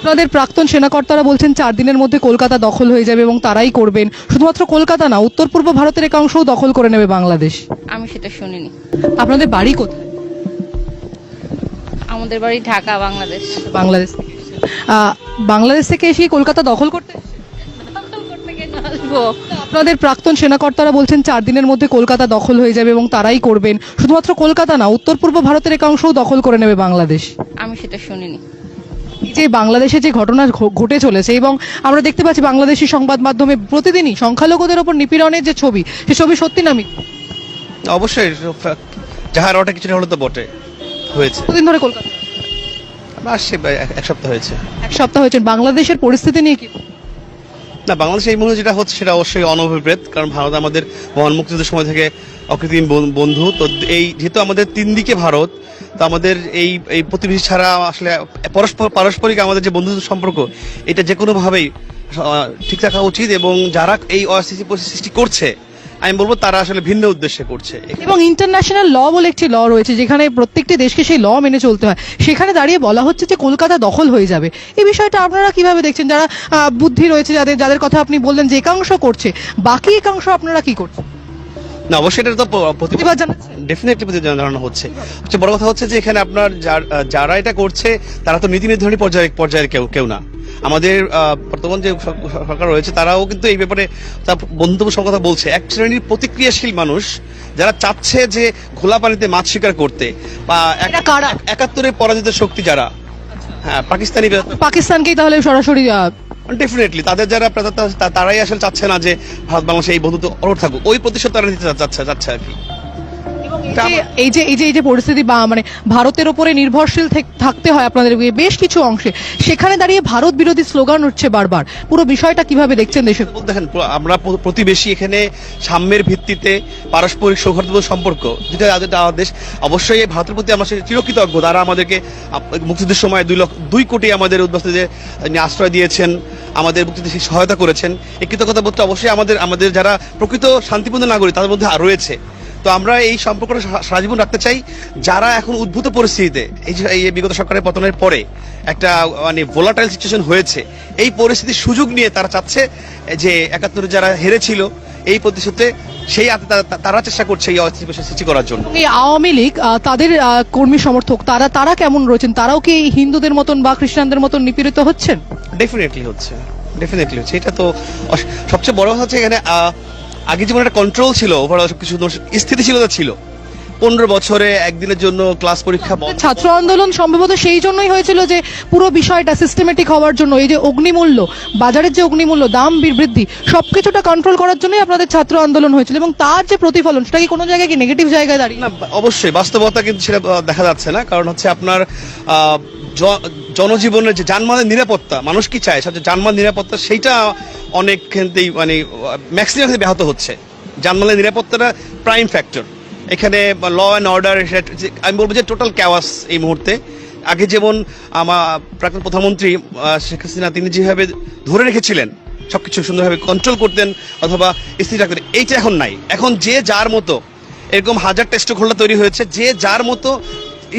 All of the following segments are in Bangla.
আপনাদের প্রাক্তন সেনাকর্তারা বলছেন 4 দিনের মধ্যে কলকাতা দখল হয়ে যাবে এবং তারাই করবেন। শুধুমাত্র কলকাতা না, উত্তর পূর্ব ভারতের একাংশও দখল করে নেবে বাংলাদেশ। আমি সেটা শুনিনি। আপনাদের বাড়ি কোথায়? আমাদের বাড়ি ঢাকা, বাংলাদেশ। বাংলাদেশ থেকে এসেছেন। বাংলাদেশ থেকে এসে কলকাতা দখল করতে এসেছেন? করতে কেন আসবো? আপনাদের প্রাক্তন সেনাকর্তারা বলছেন 4 দিনের মধ্যে কলকাতা দখল হয়ে যাবে এবং তারাই করবেন। শুধুমাত্র কলকাতা না, উত্তর পূর্ব ভারতের একাংশও দখল করে নেবে বাংলাদেশ। আমি সেটা শুনিনি। এই যে বাংলাদেশে যে ঘটনা ঘটে চলেছে এবং আমরা দেখতে পাচ্ছি বাংলাদেশি সংবাদ মাধ্যমে প্রতিদিনই সংখ্যালঘুদের ওপর নিপীড়নের যে ছবি, সে ছবি সত্যি না মিথ্যা? অবশ্যই যাহার ওটা কিছুটা হলে তো বটে হয়েছে। কতদিন ধরে কলকাতা আসছে এক সপ্তাহ হয়েছে। এক সপ্তাহ হয়েছে। বাংলাদেশের পরিস্থিতি নিয়ে কি? না, বাংলাদেশে এই মুহূর্তে যেটা হচ্ছে সেটা অবশ্যই অনভিপ্রেত, কারণ ভারত আমাদের মহান মুক্তিযুদ্ধের সময় থেকে অকৃত্রিম বন্ধু। তো এই যেহেতু আমাদের তিন দিকে ভারত, তো আমাদের এই এই প্রতিবেশী ছাড়া আসলে পারস্পরিক আমাদের যে বন্ধুত্ব সম্পর্ক, এটা যে কোনোভাবেই ঠিক রাখা উচিত। এবং যারা এই অস্থিতি সৃষ্টি করছে, আমি বলবো তারা আসলে ভিন্ন উদ্দেশ্যে করছে। এবং ইন্টারন্যাশনাল ল বলে একটি ল রয়েছে যেখানে প্রত্যেকটি দেশকে সেই ল মেনে চলতে হয়। সেখানে দাঁড়িয়ে বলা হচ্ছে যে কলকাতা দখল হয়ে যাবে। এই বিষয়টা আপনারা কিভাবে দেখছেন? যারা বুদ্ধি রয়েছে, যাদের কথা আপনি বললেন যে একাংশ করছে, বাকি একাংশ আপনারা কি করছেন? না, অবশ্যই এটা তো প্রতিবাদ জানাচ্ছেন? ডেফিনেটলি প্রতিবাদ জানানো হচ্ছে। সবচেয়ে বড় কথা হচ্ছে যে এখানে আপনার যারা এটা করছে তারা তো নীতি নির্ধারণী পর্যায়ের কেউ না। আমাদের বর্তমান যে সরকার রয়েছে তারাও কিন্তু এই ব্যাপারে তার বন্ধুত্ব কথা বলছে। এক শ্রেণীর প্রতিক্রিয়াশীল মানুষ যারা চাচ্ছে যে ঘোলা পানিতে মাছ শিকার করতে, বা 71-এর পরাজিত শক্তি যারা, হ্যাঁ, পাকিস্তানকেই তাহলে সরাসরি ডেফিনেটলি তাদের যারা তারাই আসলে চাচ্ছে না যে ভারত বাংলাদেশে এই বন্ধুত্ব অরোধ থাকুক, ওই প্রতিশোধ তারা নিতে চাচ্ছে আর কি। এই যে পরিস্থিতি বা মানে ভারতের উপরে নির্ভরশীল থাকতে হয় আপনাদের বেশ কিছু অংশে, সেখানে দাঁড়িয়ে ভারত বিরোধী স্লোগান উঠছে বারবার। পুরো বিষয়টা কিভাবে দেখছেন দেশের? দেখেন, আমরা প্রতিবেশী, এখানে সাম্যের ভিত্তিতে পারস্পরিক সৌহার্দ্যপূর্ণ সম্পর্ক যেটা আমাদের দেশ। অবশ্যই ভারতের প্রতি আমরা চিরকৃতজ্ঞ। তারা আমাদেরকে মুক্তিযুদ্ধের সময় 2 কোটি আমাদের উদ্বাস্তুদের আশ্রয় দিয়েছেন, আমাদের মুক্তিযুদ্ধে সহায়তা করেছেন। এই কৃতজ্ঞতা বোধটা অবশ্যই আমাদের যারা প্রকৃত শান্তিপূর্ণ নাগরিক তাদের মধ্যে রয়েছে। তো আমরা এই সম্পর্কটা সারা জীবন রাখতে চাই। যারা এখন উদ্ভূত পরিস্থিতিতে, এই বিগত সরকারের পতনের পরে একটা মানে ভোলাটাইল সিচুয়েশন হয়েছে, এই পরিস্থিতির সুযোগ নিয়ে তারা চাচ্ছে যে 71 যারা হেরেছিল এই প্রতিশোধে তারা চেষ্টা করছে এই অস্থিতিশীল সৃষ্টি করার জন্য। এই আওয়ামী লীগ তাদের কর্মী সমর্থক তারা কেমন রয়েছেন? তারাও কি হিন্দুদের মতন বা খ্রিস্টানদের মতন নিপীড়িত হচ্ছেন? ডেফিনেটলি হচ্ছে। এটা তো সবচেয়ে বড় হচ্ছে এখানে আগে যেমন একটা কন্ট্রোল ছিল, ওভারঅল সবকিছু স্থিতিশীলতা ছিল। 15 বছরে একদিনের জন্য ক্লাস পরীক্ষা বন্ধ। ছাত্র আন্দোলন সম্ভবত সেই জন্যই হয়েছিল যে পুরো বিষয়টা সিস্টেমেটিক হওয়ার জন্য। এই যে অগ্নিমূল্য, বাজারের যে অগ্নিমূল্য, দাম বৃদ্ধি, সবকিছুটা কন্ট্রোল করার জন্যই আপনাদের ছাত্র আন্দোলন হয়েছিল। এবং তার যে প্রতিফলন, সেটা কি কোনো জায়গায় কি নেগেটিভ জায়গায় দাঁড়িয়ে? না, অবশ্যই বাস্তবতা কিন্তু সেটা দেখা যাচ্ছে না। কারণ হচ্ছে আপনার জনজীবনের যে যানবাহনের নিরাপত্তা, মানুষ কি চায় সবচেয়ে যানবাহন নিরাপত্তা, সেইটা অনেক ক্ষেত্রেই মানে ম্যাক্সিমাম বেহত হচ্ছে। যানবাহনের নিরাপত্তাটা প্রাইম ফ্যাক্টর এখানে। ল অ্যান্ড অর্ডার, আমি বলবো যে টোটাল ক্যাওয়াস এই মুহূর্তে। আগে যেমন আমার প্রাক্তন প্রধানমন্ত্রী শেখ হাসিনা তিনি যেভাবে ধরে রেখেছিলেন, সবকিছু সুন্দরভাবে কন্ট্রোল করতেন অথবা স্থির রাখতেন, এইটা এখন নাই। এখন যে যার মতো, এরকম হাজার টেস্ট খোলা তৈরি হয়েছে, যে যার মতো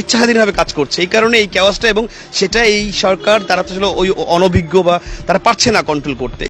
ইচ্ছাধীনভাবে কাজ করছে। এই কারণে এই ক্যাওয়াসটা, এবং সেটা এই সরকার তারা তো ওই অনভিজ্ঞ বা তারা পারছে না কন্ট্রোল করতে।